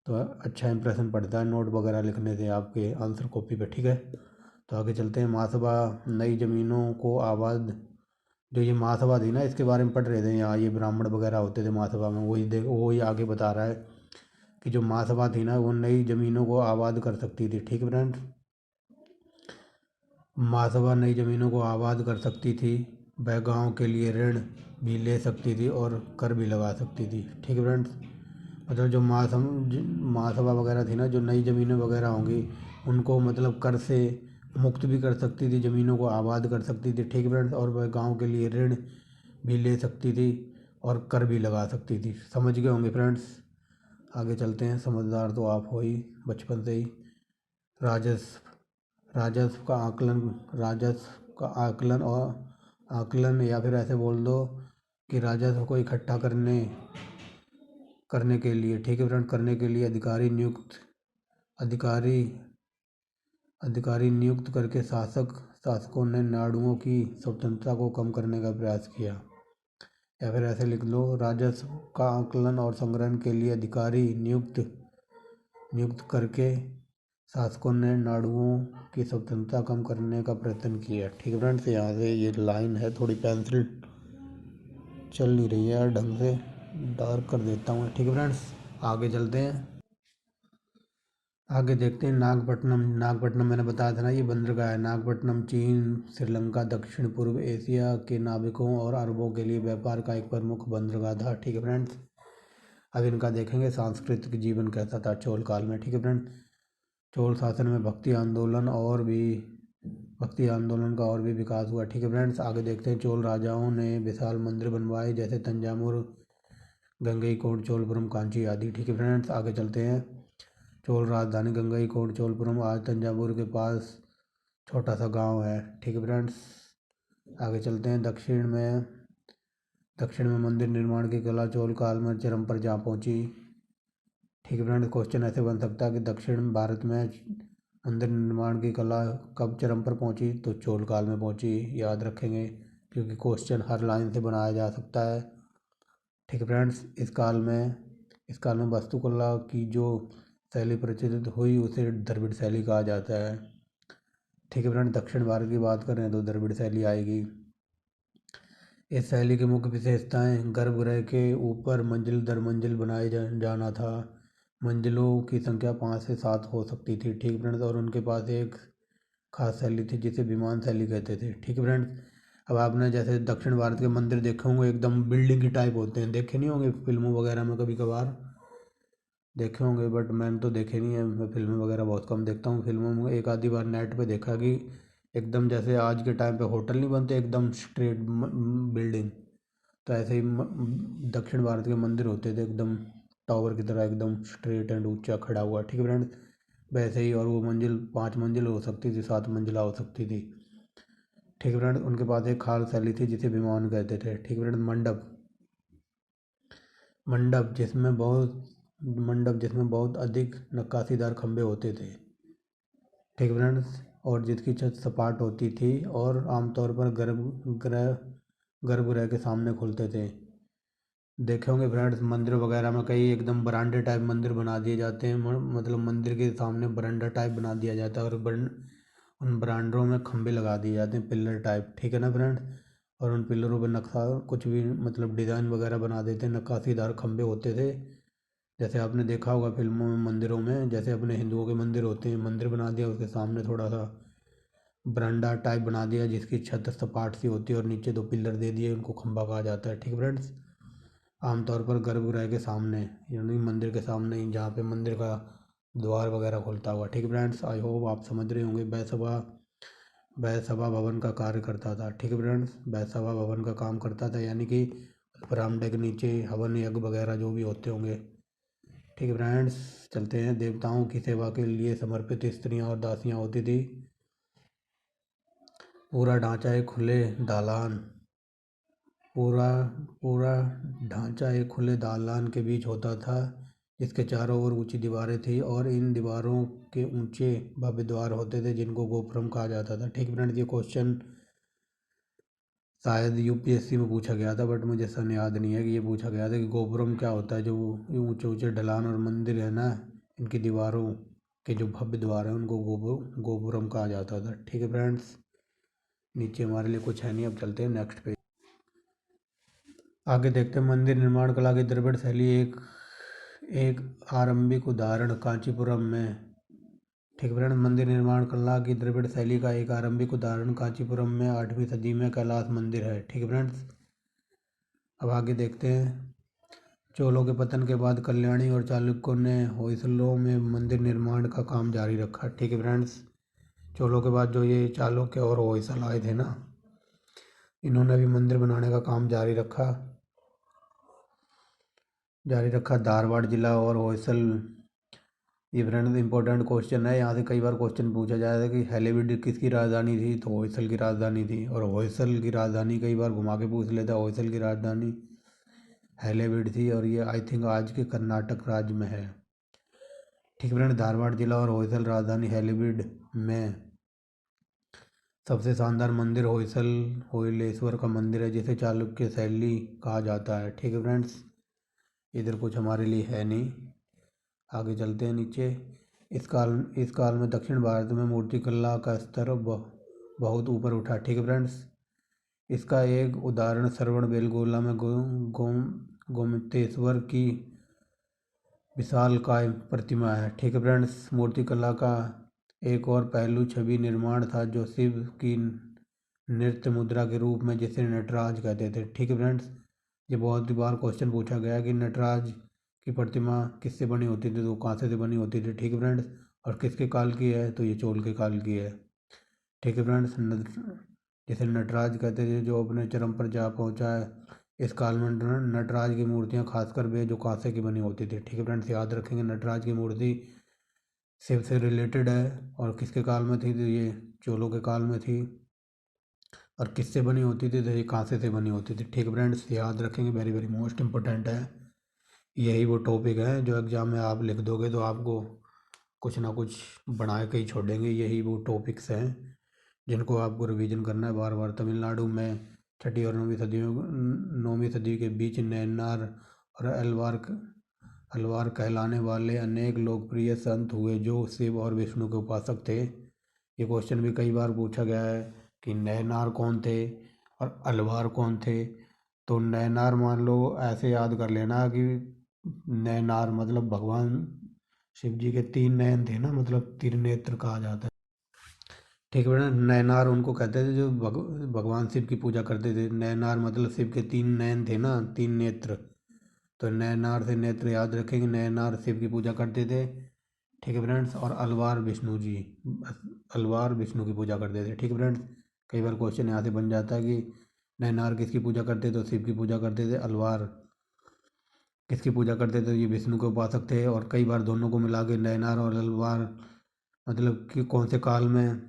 तो अच्छा इंप्रेशन पड़ता है नोट वगैरह लिखने से आपके आंसर कॉपी पे। ठीक है, तो आगे चलते हैं। महासभा नई जमीनों को आबाद, जो ये महासभा थी ना, इसके बारे में पढ़ रहे थे यहाँ, ये ब्राह्मण वगैरह होते थे महासभा में, वही आगे बता रहा है कि जो महासभा थी ना, वो नई जमीनों को आबाद कर सकती थी। ठीक है फ्रेंड्स, महासभा नई जमीनों को आबाद कर सकती थी, वह गांव के लिए ऋण भी ले सकती थी और कर भी लगा सकती थी। ठीक है फ्रेंड्स, मतलब जो महासभा वगैरह थी ना, जो नई ज़मीनें वगैरह होंगी, उनको मतलब कर से मुक्त भी कर सकती थी, ज़मीनों को आबाद कर सकती थी। ठीक है फ्रेंड्स, और वह गांव के लिए ऋण भी ले सकती थी और कर भी लगा सकती थी। समझ गए होंगे फ्रेंड्स, आगे चलते हैं। समझदार तो आप हो ही बचपन से ही। राजस्व राजस्व का आकलन या फिर ऐसे बोल दो कि राजस्व को इकट्ठा करने के लिए, ठीक है फ्रेंड, करने के लिए अधिकारी अधिकारी नियुक्त करके शासकों ने नाडुओं की स्वतंत्रता को कम करने का प्रयास किया। या फिर ऐसे लिख लो, राजस्व का आकलन और संग्रहण के लिए अधिकारी नियुक्त करके शासकों ने नाडुओं की स्वतंत्रता कम करने का प्रयत्न किया। ठीक है फ्रेंड्स, यहाँ से ये लाइन है, थोड़ी पेंसिल चल नहीं रही है यार ढंग से, डार्क कर देता हूँ। ठीक है फ्रेंड्स, आगे चलते हैं। आगे देखते हैं नागपट्टनम। नागपट्टनम मैंने बताया था ना, ये बंदरगाह है। नागपट्टनम चीन, श्रीलंका, दक्षिण पूर्व एशिया के नाविकों और अरबों के लिए व्यापार का एक प्रमुख बंदरगाह था। ठीक है फ्रेंड्स, अब इनका देखेंगे सांस्कृतिक जीवन कैसा था चोल काल में। ठीक है फ्रेंड्स, चोल शासन में भक्ति आंदोलन का और भी विकास हुआ। ठीक है फ्रेंड्स, आगे देखते हैं। चोल राजाओं ने विशाल मंदिर बनवाए, जैसे तंजावुर, गंगईकोंड, चोलपुरम, कांची आदि। ठीक है फ्रेंड्स, आगे चलते हैं। चोल राजधानी गंगईकोंड, चोलपुरम आज तंजावुर के पास छोटा सा गांव है। ठीक है फ्रेंड्स, आगे चलते हैं। दक्षिण में मंदिर निर्माण की कला चोल काल में चरम पर जा पहुंची। ठीक है फ्रेंड्स, क्वेश्चन ऐसे बन सकता है कि दक्षिण भारत में मंदिर निर्माण की कला कब चरम पर पहुंची, तो चोल काल में पहुंची। याद रखेंगे, क्योंकि क्वेश्चन हर लाइन से बनाया जा सकता है। ठीक है फ्रेंड्स, इस काल में वास्तुकला की जो शैली प्रचलित हुई उसे द्रविड़ शैली कहा जाता है। ठीक है फ्रेंड्स, दक्षिण भारत की बात करें तो द्रविड़ शैली आएगी। इस शैली की मुख्य विशेषताएं गर्भगृह के ऊपर मंजिल दर मंजिल बनाए जाना था। मंजिलों की संख्या 5 से 7 हो सकती थी। ठीक फ्रेंड्स, और उनके पास एक खास शैली थी जिसे विमान शैली कहते थे। ठीक है फ्रेंड्स, अब आपने जैसे दक्षिण भारत के मंदिर देखे होंगे, एकदम बिल्डिंग की टाइप होते हैं, देखे नहीं होंगे फिल्मों वगैरह में, कभी कभार देखे होंगे, बट मैंने तो देखे नहीं है। मैं फिल्में वगैरह बहुत कम देखता हूँ। फिल्मों में एक आधी बार नेट पे देखा कि एकदम जैसे आज के टाइम पे होटल नहीं बनते एकदम स्ट्रेट बिल्डिंग, तो ऐसे ही दक्षिण भारत के मंदिर होते थे एकदम टावर की तरह, एकदम स्ट्रेट एंड ऊंचा खड़ा हुआ। ठीक है फ्रेंड्स, वैसे ही, और वो मंजिल 5 मंजिल हो सकती थी, 7 मंजिला हो सकती थी। ठीक है फ्रेंड्स, उनके पास एक खास शैली थी जिसे विमान कहते थे। ठीक है फ्रेंड्स, मंडप जिसमें बहुत अधिक नक्काशीदार खंभे होते थे। ठीक है फ्रेंड्स, और जिसकी छत सपाट होती थी और आमतौर पर गर्भगृह के सामने खुलते थे। देखे होंगे फ्रेंड्स, मंदिर वगैरह में कई एकदम बरांडे टाइप मंदिर बना दिए जाते हैं, मतलब मंदिर के सामने बरांडा टाइप बना दिया जाता है, और उन बरांडों में खंभे लगा दिए जाते हैं पिलर टाइप। ठीक है ना फ्रेंड्स, और उन पिलरों पर नक्शा कुछ भी मतलब डिज़ाइन वगैरह बना देते हैं, नक्काशीदार खंभे होते थे। जैसे आपने देखा होगा फिल्मों में, मंदिरों में, जैसे अपने हिंदुओं के मंदिर होते हैं, मंदिर बना दिया, उसके सामने थोड़ा सा बरांडा टाइप बना दिया जिसकी छत सपाट सी होती है, और नीचे 2 पिलर दे दिए, उनको खंभा कहा जाता है। ठीक है फ्रेंड्स, आमतौर पर गर्भगृह के सामने, यानी मंदिर के सामने ही, जहाँ पे मंदिर का द्वार वगैरह खुलता हुआ। ठीक है फ्रेंड्स, आई होप आप समझ रहे होंगे। बैसभा भवन का कार्य करता था। ठीक है फ्रेंड्स, बैसभा भवन का काम करता था, यानी कि बरामदे के नीचे हवन यज्ञ वगैरह जो भी होते होंगे। ठीक है फ्रेंड्स, चलते हैं। देवताओं की सेवा के लिए समर्पित स्त्रियां और दासियां होती थी। पूरा ढांचा एक खुले दालान पूरा पूरा ढांचा एक खुले दालान के बीच होता था, जिसके चारों ओर ऊंची दीवारें थी, और इन दीवारों के ऊंचे भव्य द्वार होते थे जिनको गोपुरम कहा जाता था। ठीक है फ्रेंड्स, ये क्वेश्चन शायद यूपीएससी में पूछा गया था, बट मुझे सन याद नहीं है कि ये पूछा गया था कि गोपुरम क्या होता है। जो ऊंचे ऊंचे ढलान और मंदिर है ना, इनकी दीवारों के जो भव्य द्वार हैं उनको गोपुरम कहा जाता था। ठीक है फ्रेंड्स, नीचे हमारे लिए कुछ है नहीं, अब चलते हैं नेक्स्ट पेज। आगे देखते हैं। मंदिर निर्माण कला की द्रविड़ शैली एक एक आरंभिक उदाहरण कांचीपुरम में। ठीक है फ्रेंड्स, मंदिर निर्माण कला की द्रविड़ शैली का एक आरंभिक उदाहरण कांचीपुरम में 8वीं सदी में कैलाश मंदिर है। ठीक है फ्रेंड्स, अब आगे देखते हैं। चोलों के पतन के बाद कल्याणी और चालुक्यों ने होयसलों में मंदिर निर्माण का काम जारी रखा। ठीक है फ्रेंड्स, चोलों के बाद जो ये चालुक्य और होयसल आए थे ना, इन्होंने भी मंदिर बनाने का काम जारी रखा। धारवाड़ जिला और होयसल, ये फ्रेंड्स इंपॉर्टेंट क्वेश्चन है, यहाँ से कई बार क्वेश्चन पूछा जाता है कि हैलेबिड किसकी राजधानी थी, तो होयसल की राजधानी थी। और होयसल की राजधानी कई बार घुमा के पूछ लेता है, होयसल की राजधानी हैलेबिड थी, और ये आई थिंक आज के कर्नाटक राज्य में है। ठीक है फ्रेंड्स, धारवाड़ जिला और होयसल राजधानी हैलेबिड में सबसे शानदार मंदिर होयलेश्वर का मंदिर है, जिसे चालुक्य शैली कहा जाता है। ठीक है फ्रेंड्स, इधर कुछ हमारे लिए है नहीं, आगे चलते हैं नीचे। इस काल में दक्षिण भारत में मूर्तिकला का स्तर बहुत ऊपर उठा। ठीक है फ्रेंड्स, इसका एक उदाहरण श्रवण बेलगोला में गोमतेश्वर की विशालकाय प्रतिमा है। ठीक है फ्रेंड्स, मूर्तिकला का एक और पहलू छवि निर्माण था, जो शिव की नृत्य मुद्रा के रूप में, जिसे नटराज कहते थे। ठीक है फ्रेंड्स, ये बहुत बार क्वेश्चन पूछा गया कि नटराज की प्रतिमा किससे बनी होती थी, तो कांसे से बनी होती थी। ठीक है फ्रेंड्स, और किसके काल की है, तो ये चोल के काल की है। ठीक है फ्रेंड्स, जिसे नटराज कहते थे, जो अपने चरम पर जा पहुंचा है इस काल में। नटराज की मूर्तियां खासकर वे जो कांसे की बनी होती थी। ठीक है फ्रेंड्स, याद रखेंगे नटराज की मूर्ति शिव से रिलेटेड है और किसके काल में थी, तो ये चोलों के काल में थी। और किससे बनी होती थी, तो ये कांसे से बनी होती थी। ठीक है फ्रेंड्स, याद रखेंगे, वेरी वेरी मोस्ट इम्पोर्टेंट है। यही वो टॉपिक है जो एग्ज़ाम में आप लिख दोगे तो आपको कुछ ना कुछ बना के ही छोड़ेंगे। यही वो टॉपिक्स हैं जिनको आपको रिवीजन करना है बार बार। तमिलनाडु में 6ठी और 9वीं सदी के बीच नैनार और अलवार कहलाने वाले अनेक लोकप्रिय संत हुए, जो शिव और विष्णु के उपासक थे। ये क्वेश्चन भी कई बार पूछा गया है कि नैनार कौन थे और अलवार कौन थे। तो नैनार मान लो ऐसे याद कर लेना कि नैनार मतलब भगवान शिव जी के 3 नयन थे ना, मतलब त्रिनेत्र कहा जाता है। ठीक है बेटा, नैनार उनको कहते थे जो भगवान शिव की पूजा करते थे। नैनार मतलब शिव के 3 नयन थे ना, 3 नेत्र। तो नैनार से नेत्र याद रखेंगे, नैनार शिव की पूजा करते थे। ठीक है फ्रेंड्स, और अलवार विष्णु की पूजा करते थे। ठीक है फ्रेंड्स, कई बार क्वेश्चन यहाँ से बन जाता है कि नैनार किसकी पूजा करते थे, तो शिव की पूजा करते थे। अलवार किसकी पूजा करते थे, ये विष्णु के उपासक थे। और कई बार दोनों को मिला के नैनार और अलवार मतलब कि कौन से काल में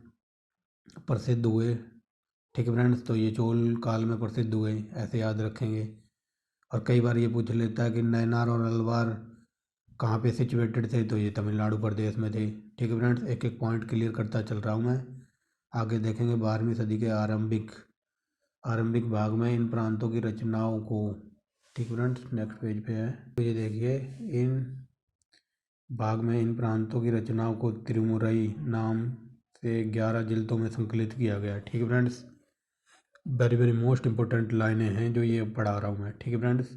प्रसिद्ध हुए। ठीक है फ्रेंड्स, तो ये चोल काल में प्रसिद्ध हुए, ऐसे याद रखेंगे। और कई बार ये पूछ लेता है कि नैनार और अलवार कहाँ पे सिचुएटेड थे, तो ये तमिलनाडु प्रदेश में थे। ठीक है फ्रेंड्स, एक एक पॉइंट क्लियर करता चल रहा हूँ मैं। आगे देखेंगे 12वीं सदी के आरंभिक भाग में इन प्रांतों की रचनाओं को। ठीक फ्रेंड्स, नेक्स्ट पेज पे है, तो ये देखिए इन भाग में इन प्रांतों की रचनाओं को तिरुमुरई नाम से 11 जिल्दों में संकलित किया गया। ठीक है friends, very very most important लाइनें हैं जो ये पढ़ा रहा हूँ मैं। ठीक है फ्रेंड्स,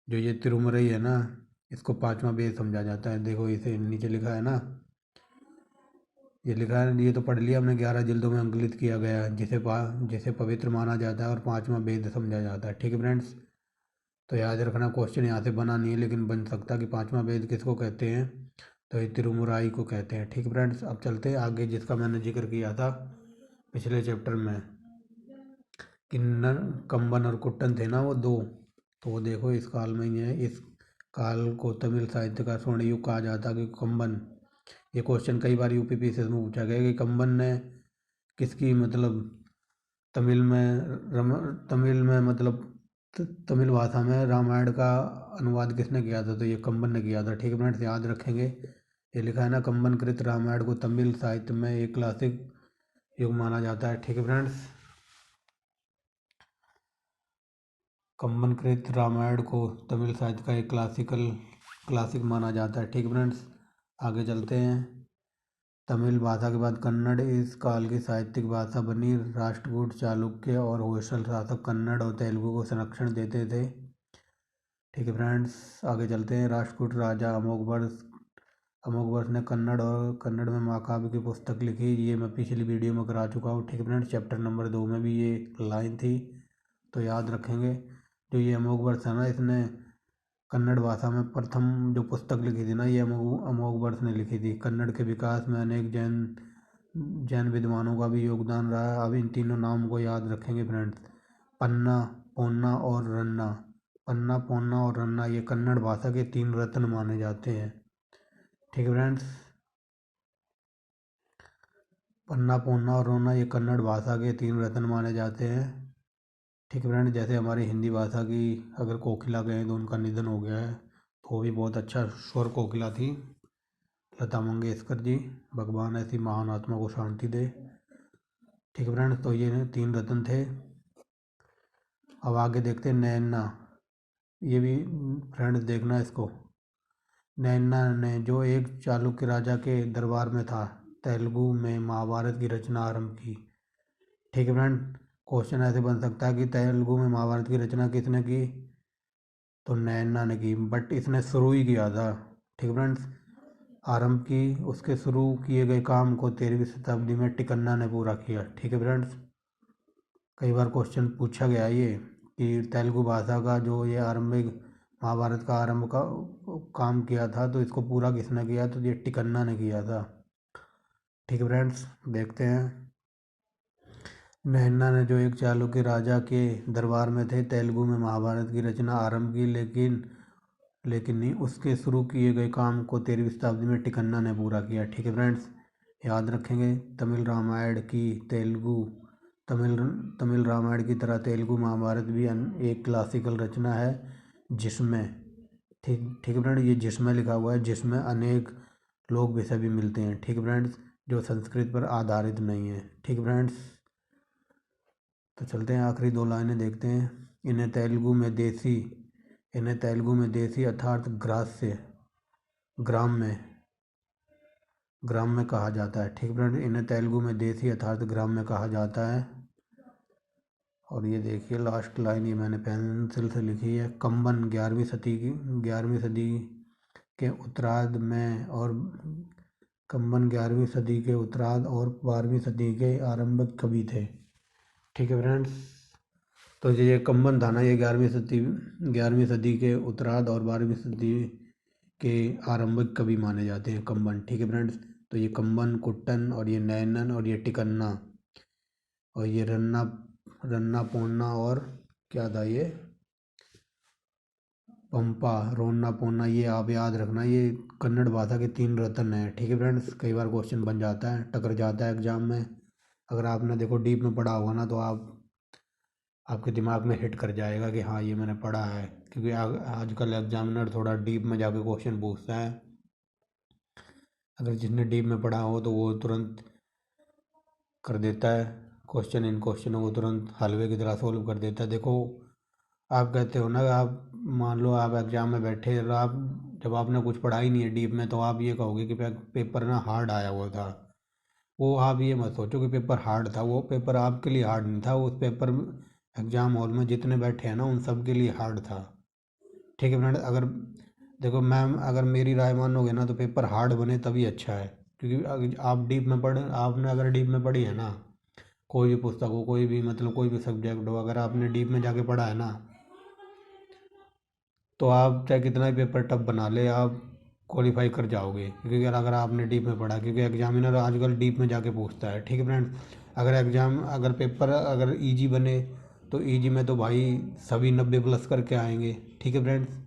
जो ये तिरुमुरई है ना, इसको 5वां वेद समझा जाता है। देखो इसे नीचे लिखा है ना, ये लिखा है, ये तो पढ़ लिया हमने। 11 जिल्दों में अंकुलित किया गया है, जिसे पवित्र माना जाता है और 5वां वेद समझा जाता है। ठीक है फ्रेंड्स, तो याद रखना, क्वेश्चन यहाँ से बना नहीं है लेकिन बन सकता कि 5वां वेद किसको कहते हैं, तो ये तिरुमुराई को कहते हैं। ठीक है फ्रेंड्स, अब चलते हैं आगे, जिसका मैंने जिक्र किया था पिछले चैप्टर में कि कंबन और कुट्टन थे ना वो दो। तो वो देखो इस काल में ही है। इस काल को तमिल साहित्य का स्वर्ण युग कहा जाता है। कि कंबन, ये क्वेश्चन कई बार यूपीपीसीएस में पूछा गया कि कंबन ने किसकी मतलब तमिल में मतलब तमिल भाषा में रामायण का अनुवाद किसने किया था, तो ये कंबन ने किया था। ठीक है फ्रेंड्स, याद रखेंगे। ये लिखा है ना, कंबन कृत रामायण को तमिल साहित्य में एक क्लासिक युग माना जाता है। ठीक है फ्रेंड्स, कंबन कृत रामायण को तमिल साहित्य का एक क्लासिक माना जाता है। ठीक है फ्रेंड्स, आगे चलते हैं। तमिल भाषा के बाद कन्नड़ इस काल की साहित्यिक भाषा बनी। राष्ट्रकूट, चालुक्य और होयसल शासक कन्नड़ और तेलुगु को संरक्षण देते थे। ठीक है फ्रेंड्स, आगे चलते हैं। राष्ट्रकूट राजा अमोघवर्ष ने कन्नड़ में महाकाव्य की पुस्तक लिखी। ये मैं पिछली वीडियो में करा चुका हूँ। ठीक है फ्रेंड्स, चैप्टर नंबर 2 में भी ये लाइन थी, तो याद रखेंगे। जो ये अमोघवर्ष है ना, इसने कन्नड़ भाषा में प्रथम जो पुस्तक लिखी थी ना, ये अमोघवर्ष ने लिखी थी। कन्नड़ के विकास में अनेक जैन विद्वानों का भी योगदान रहा है। अब इन तीनों नाम को याद रखेंगे फ्रेंड्स, पन्ना, पोन्ना और रन्ना। पन्ना, पोन्ना और रन्ना ये कन्नड़ भाषा के 3 रत्न माने जाते हैं। ठीक है फ्रेंड्स, पन्ना, पोन्ना और रोना ये कन्नड़ भाषा के 3 रत्न माने जाते हैं। ठीक है फ्रेंड्स, जैसे हमारी हिंदी भाषा की अगर कोकिला कहें तो उनका निधन हो गया है, तो वो भी बहुत अच्छा स्वर कोकिला थी, लता मंगेशकर जी। भगवान ऐसी महान आत्मा को शांति दे। ठीक है फ्रेंड्स, तो ये 3 रत्न थे। अब आगे देखते हैं नैना। ये भी फ्रेंड्स देखना इसको, नैना ने जो एक चालुक्य राजा के दरबार में था, तेलुगु में महाभारत की रचना आरंभ की। ठीक है फ्रेंड, क्वेश्चन ऐसे बन सकता है कि तेलुगु में महाभारत की रचना किसने की, तो नैना ने की, बट इसने शुरू ही किया था। ठीक है फ्रेंड्स, आरंभ की, उसके शुरू किए गए काम को 13वीं शताब्दी में टिकन्ना ने पूरा किया। ठीक है फ्रेंड्स, कई बार क्वेश्चन पूछा गया ये कि तेलुगु भाषा का जो ये आरंभिक महाभारत का आरंभ का काम किया था, तो इसको पूरा किसने किया, तो ये टिकन्ना ने किया था। ठीक है फ्रेंड्स, देखते हैं। नैना ने जो एक चालुक्य राजा के दरबार में थे, तेलुगु में महाभारत की रचना आरंभ की, लेकिन नहीं, उसके शुरू किए गए काम को 13वीं शताब्दी में टिकन्ना ने पूरा किया। ठीक है फ्रेंड्स, याद रखेंगे। तमिल रामायण की तेलुगु तमिल तमिल रामायण की तरह तेलुगु महाभारत भी एक क्लासिकल रचना है, जिसमें ठीक है फ्रेंड, ये जिसमें लिखा हुआ है, जिसमें अनेक लोक विषय भी मिलते हैं। ठीक है फ्रेंड्स, जो संस्कृत पर आधारित नहीं है। ठीक है फ्रेंड्स, तो चलते हैं, आखिरी दो लाइनें देखते हैं। इन्हें तेलुगु में देसी अर्थात ग्रास्य ग्राम में कहा जाता है। ठीक फ्रेंड, इन्हें तेलुगु में देसी अर्थात ग्राम में कहा जाता है। और ये देखिए लास्ट लाइन, ये मैंने पेंसिल से लिखी है। कंबन 11वीं सदी के उत्तरार्ध में और कंबन 11वीं सदी के उत्तरार्ध और 12वीं सदी के आरंभिक कवि थे। ठीक है फ्रेंड्स, तो ये कंबन था ना, ये 11वीं सदी के उत्तरार्ध और 12वीं सदी के आरंभिक कवि माने जाते हैं कंबन। ठीक है फ्रेंड्स, तो ये कंबन, कुट्टन और ये नैनन और ये टिकन्ना और ये रन्ना पोन्ना और क्या था ये पंपा, रोन्ना पोन्ना, ये आप याद रखना, ये कन्नड़ भाषा के 3 रत्न हैं। ठीक है फ्रेंड्स, कई बार क्वेश्चन बन जाता है, टकर जाता है एग्जाम में। अगर आपने देखो डीप में पढ़ा होगा ना, तो आपके दिमाग में हिट कर जाएगा कि हाँ ये मैंने पढ़ा है, क्योंकि आजकल एग्जामिनर थोड़ा डीप में जाके क्वेश्चन पूछता है। अगर जिसने डीप में पढ़ा हो तो वो तुरंत कर देता है क्वेश्चन, इन क्वेश्चनों को तुरंत हलवे की तरह सोल्व कर देता है। देखो, आप कहते हो ना, आप मान लो आप एग्जाम में बैठे और आप जब आपने कुछ पढ़ा ही नहीं है डीप में, तो आप ये कहोगे कि पेपर ना हार्ड आया हुआ था। वो आप ये मत सोचो कि पेपर हार्ड था, वो पेपर आपके लिए हार्ड नहीं था, उस पेपर एग्जाम हॉल में जितने बैठे हैं ना, उन सब के लिए हार्ड था। ठीक है फ्रेंड, अगर देखो मैम, अगर मेरी राय मानोगे ना, तो पेपर हार्ड बने तभी अच्छा है, क्योंकि आप डीप में पढ़ आपने अगर डीप में पढ़ी है ना, कोई भी पुस्तक हो, कोई भी मतलब कोई भी सब्जेक्ट हो, अगर आपने डीप में जाके पढ़ा है ना, तो आप चाहे कितना भी पेपर टफ बना ले, आप क्वालिफाई कर जाओगे, क्योंकि अगर आपने डीप में पढ़ा, क्योंकि एग्जामिनर आजकल डीप में जाके पूछता है। ठीक है फ्रेंड, अगर पेपर अगर इजी बने, तो इजी में तो भाई सभी 90+ करके आएंगे। ठीक है फ्रेंड्स,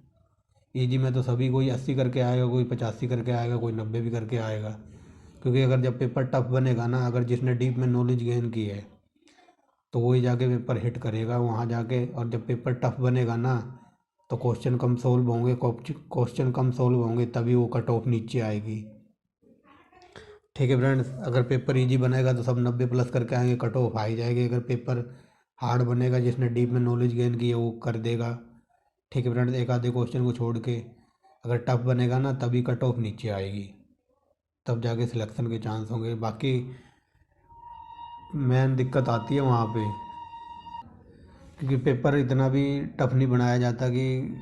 इजी में तो सभी कोई 80 करके आएगा, कोई 85 करके आएगा, कोई 90 भी करके आएगा। क्योंकि अगर जब पेपर टफ बनेगा ना, अगर जिसने डीप में नॉलेज गेन की है, तो वही जाके पेपर हिट करेगा वहाँ जाके। और जब पेपर टफ बनेगा ना, तो क्वेश्चन कम सोल्व होंगे, तभी वो कट ऑफ नीचे आएगी। ठीक है फ्रेंड्स, अगर पेपर इजी बनेगा तो सब 90+ करके आएंगे, कट ऑफ हाई जाएगी। अगर पेपर हार्ड बनेगा, जिसने डीप में नॉलेज गेन की है वो कर देगा। ठीक है फ्रेंड्स, एक आधे क्वेश्चन को छोड़ के अगर टफ बनेगा ना, तभी कट ऑफ नीचे आएगी, तब जाके सिलेक्शन के चांस होंगे। बाकी मेन दिक्कत आती है वहाँ पे, क्योंकि पेपर इतना भी टफ नहीं बनाया जाता कि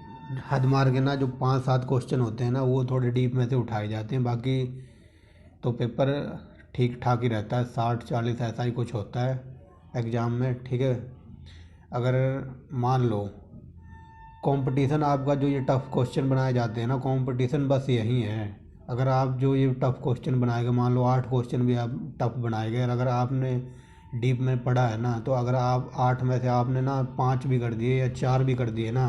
हद मार के ना, जो 5-7 क्वेश्चन होते हैं ना, वो थोड़े डीप में से उठाए जाते हैं। बाकी तो पेपर ठीक ठाक ही रहता है, 60-40 ऐसा ही कुछ होता है एग्ज़ाम में। ठीक है, अगर मान लो कंपटीशन आपका, जो ये टफ क्वेश्चन बनाए जाते हैं ना, कंपटीशन बस यही है। अगर आप जो ये टफ क्वेश्चन बनाएगा, मान लो 8 क्वेश्चन भी आप टफ बनाए गए, और अगर आपने डीप में पढ़ा है ना, तो अगर आप 8 में से आपने ना 5 भी कर दिए या 4 भी कर दिए ना,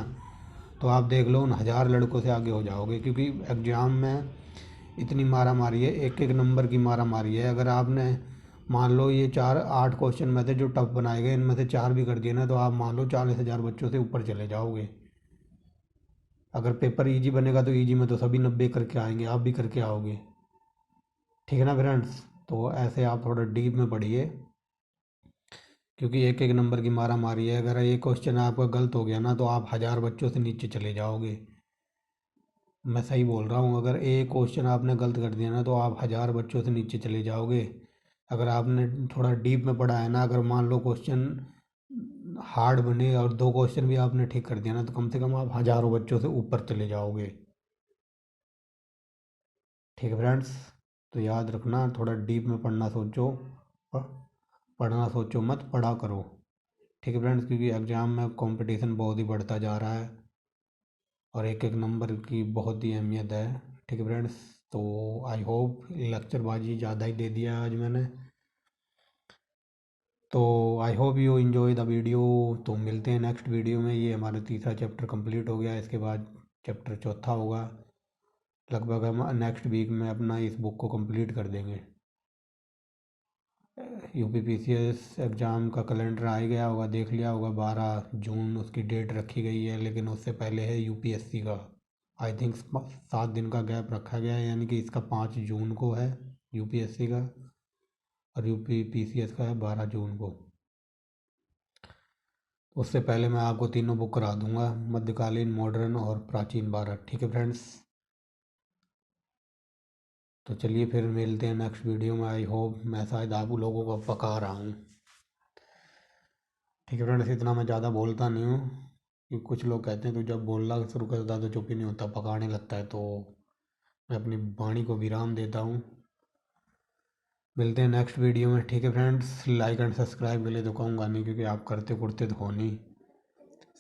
तो आप देख लो उन 1000 लड़कों से आगे हो जाओगे। क्योंकि एग्ज़ाम में इतनी मारा मारी है, एक एक नंबर की मारा मारी है। अगर आपने मान लो ये 8 क्वेश्चन में से जो टफ बनाए गए, इनमें से 4 भी कर दिए ना, तो आप मान लो 40,000 बच्चों से ऊपर चले जाओगे। अगर पेपर इजी बनेगा, तो इजी में तो सभी 90 करके आएंगे, आप भी करके आओगे। ठीक है ना फ्रेंड्स, तो ऐसे आप थोड़ा डीप में पढ़िए, क्योंकि एक एक नंबर की मारा मारी है। अगर एक क्वेश्चन आपका गलत हो गया ना, तो आप 1000 बच्चों से नीचे चले जाओगे। मैं सही बोल रहा हूँ, अगर एक क्वेश्चन आपने गलत कर दिया ना तो आप 1000 बच्चों से नीचे चले जाओगे। अगर आपने थोड़ा डीप में पढ़ा है ना, अगर मान लो क्वेश्चन हार्ड बने और 2 क्वेश्चन भी आपने ठीक कर दिया ना, तो कम से कम आप हज़ारों बच्चों से ऊपर चले जाओगे। ठीक है फ्रेंड्स, तो याद रखना, थोड़ा डीप में पढ़ना सोचो, प- पढ़ना सोचो मत, पढ़ा करो। ठीक है फ्रेंड्स, क्योंकि एग्ज़ाम में कंपटीशन बहुत ही बढ़ता जा रहा है और एक एक नंबर की बहुत ही अहमियत है। ठीक है फ्रेंड्स, तो आई होप लेक्चरबाजी ज़्यादा ही दे दिया आज मैंने, तो I hope you enjoy the video. तो मिलते हैं नेक्स्ट वीडियो में। ये हमारा तीसरा चैप्टर कंप्लीट हो गया, इसके बाद चैप्टर चौथा होगा। लगभग हम नेक्स्ट वीक में अपना इस बुक को कंप्लीट कर देंगे। यूपीपीसीएस एग्ज़ाम का कैलेंडर आ ही गया होगा, देख लिया होगा, 12 जून उसकी डेट रखी गई है, लेकिन उससे पहले है यूपीएससी का। आई थिंक 7 दिन का गैप रखा गया है, यानी कि इसका 5 जून को है यूपीएससी का, और यूपीपीसीएस का है 12 जून को। उससे पहले मैं आपको तीनों बुक करा दूंगा, मध्यकालीन, मॉडर्न और प्राचीन भारत। ठीक है फ्रेंड्स, तो चलिए फिर मिलते हैं नेक्स्ट वीडियो में। आई होप मैं शायद आप लोगों को पका रहा हूँ। ठीक है फ्रेंड्स, इतना मैं ज़्यादा बोलता नहीं हूँ, कि कुछ लोग कहते हैं तो जब बोलना शुरू करता है तो चुप ही नहीं होता, पकाने लगता है, तो मैं अपनी वाणी को विराम देता हूँ। मिलते हैं नेक्स्ट वीडियो में। ठीक है फ्रेंड्स, लाइक एंड सब्सक्राइब के लिए तो कहूँगा नहीं, क्योंकि आप करते कुर्ते तो हो नहीं,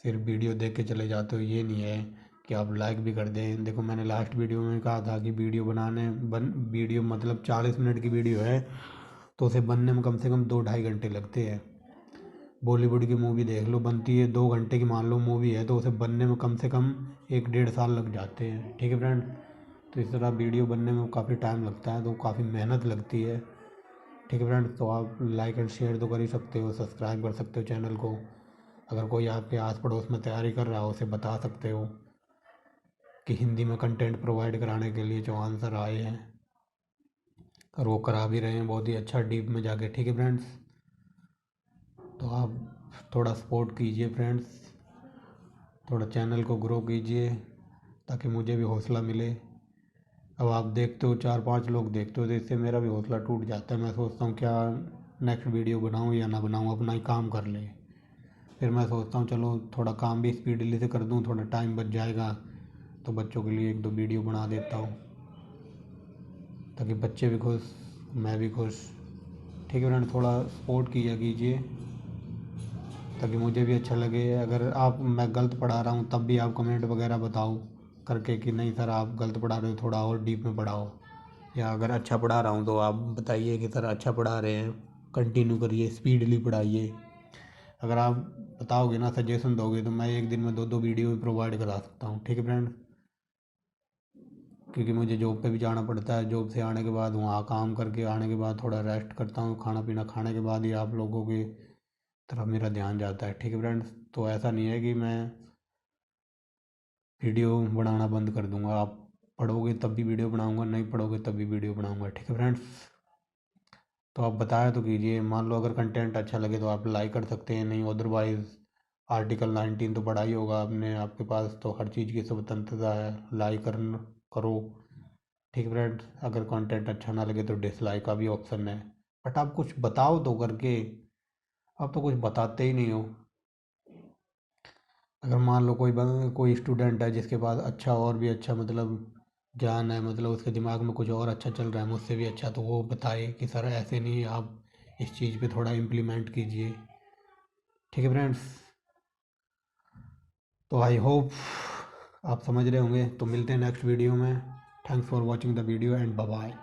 सिर्फ वीडियो देख के चले जाते हो। ये नहीं है कि आप लाइक भी कर दें। देखो, मैंने लास्ट वीडियो में कहा था कि वीडियो मतलब 40 मिनट की वीडियो है, तो उसे बनने में कम से कम 2-2.5 घंटे लगते हैं। बॉलीवुड की मूवी देख लो, बनती है 2 घंटे की, मान लो मूवी है, तो उसे बनने में कम से कम 1-1.5 साल लग जाते हैं। ठीक है फ्रेंड, तो इस तरह वीडियो बनने में काफ़ी टाइम लगता है, तो काफ़ी मेहनत लगती है। ठीक है फ्रेंड्स, तो आप लाइक एंड शेयर तो कर ही सकते हो, सब्सक्राइब कर सकते हो चैनल को। अगर कोई आपके आस पड़ोस में तैयारी कर रहा हो, उसे बता सकते हो कि हिंदी में कंटेंट प्रोवाइड कराने के लिए चौहान सर आए हैं, और वो करा भी रहे हैं बहुत ही अच्छा, डीप में जाके। ठीक है फ्रेंड्स, तो आप थोड़ा सपोर्ट कीजिए फ्रेंड्स, थोड़ा चैनल को ग्रो कीजिए, ताकि मुझे भी हौसला मिले। अब आप देखते हो 4-5 लोग देखते हो, तो इससे मेरा भी हौसला टूट जाता है। मैं सोचता हूँ क्या नेक्स्ट वीडियो बनाऊँ या ना बनाऊँ, अपना ही काम कर ले। फिर मैं सोचता हूँ चलो थोड़ा काम भी स्पीडली से कर दूँ, थोड़ा टाइम बच जाएगा, तो बच्चों के लिए 1-2 वीडियो बना देता हूँ, ताकि बच्चे भी खुश, मैं भी खुश। ठीक है फ्रेंड, थोड़ा सपोर्ट किया कीजिए, ताकि मुझे भी अच्छा लगे। अगर आप मैं गलत पढ़ा रहा हूँ तब भी आप कमेंट वगैरह बताओ करके कि नहीं सर आप गलत पढ़ा रहे हो, थोड़ा और डीप में पढ़ाओ। या अगर अच्छा पढ़ा रहा हूँ तो आप बताइए कि सर अच्छा पढ़ा रहे हैं, कंटिन्यू करिए, स्पीडली पढ़ाइए। अगर आप बताओगे ना, सजेशन दोगे, तो मैं एक दिन में 2-2 वीडियो भी प्रोवाइड करा सकता हूँ। ठीक है फ्रेंड, क्योंकि मुझे जॉब पे भी जाना पड़ता है, जॉब से आने के बाद वहाँ काम करके आने के बाद थोड़ा रेस्ट करता हूँ, खाना पीना खाने के बाद ही आप लोगों की तरफ मेरा ध्यान जाता है। ठीक है फ्रेंड्स, तो ऐसा नहीं है कि मैं वीडियो बनाना बंद कर दूंगा। आप पढ़ोगे तब भी वीडियो बनाऊंगा, नहीं पढ़ोगे तब भी वीडियो बनाऊंगा। ठीक है फ्रेंड्स, तो आप बताया तो कीजिए, मान लो अगर कंटेंट अच्छा लगे तो आप लाइक कर सकते हैं, नहीं अदरवाइज़ आर्टिकल 19 तो पढ़ा ही होगा आपने, आपके पास तो हर चीज़ की स्वतंत्रता है, लाइक करो। ठीक है फ्रेंड्स, अगर कंटेंट अच्छा ना लगे तो डिसलाइक का भी ऑप्शन है, बट आप कुछ बताओ तो करके, आप तो कुछ बताते ही नहीं हो। अगर मान लो कोई स्टूडेंट है जिसके पास अच्छा और भी अच्छा मतलब ज्ञान है, मतलब उसके दिमाग में कुछ और अच्छा चल रहा है मुझसे भी अच्छा, तो वो बताए कि सर ऐसे नहीं, आप इस चीज़ पे थोड़ा इम्प्लीमेंट कीजिए। ठीक है फ्रेंड्स, तो आई होप आप समझ रहे होंगे। तो मिलते हैं नेक्स्ट वीडियो में। Thanks for watching the video and bye bye.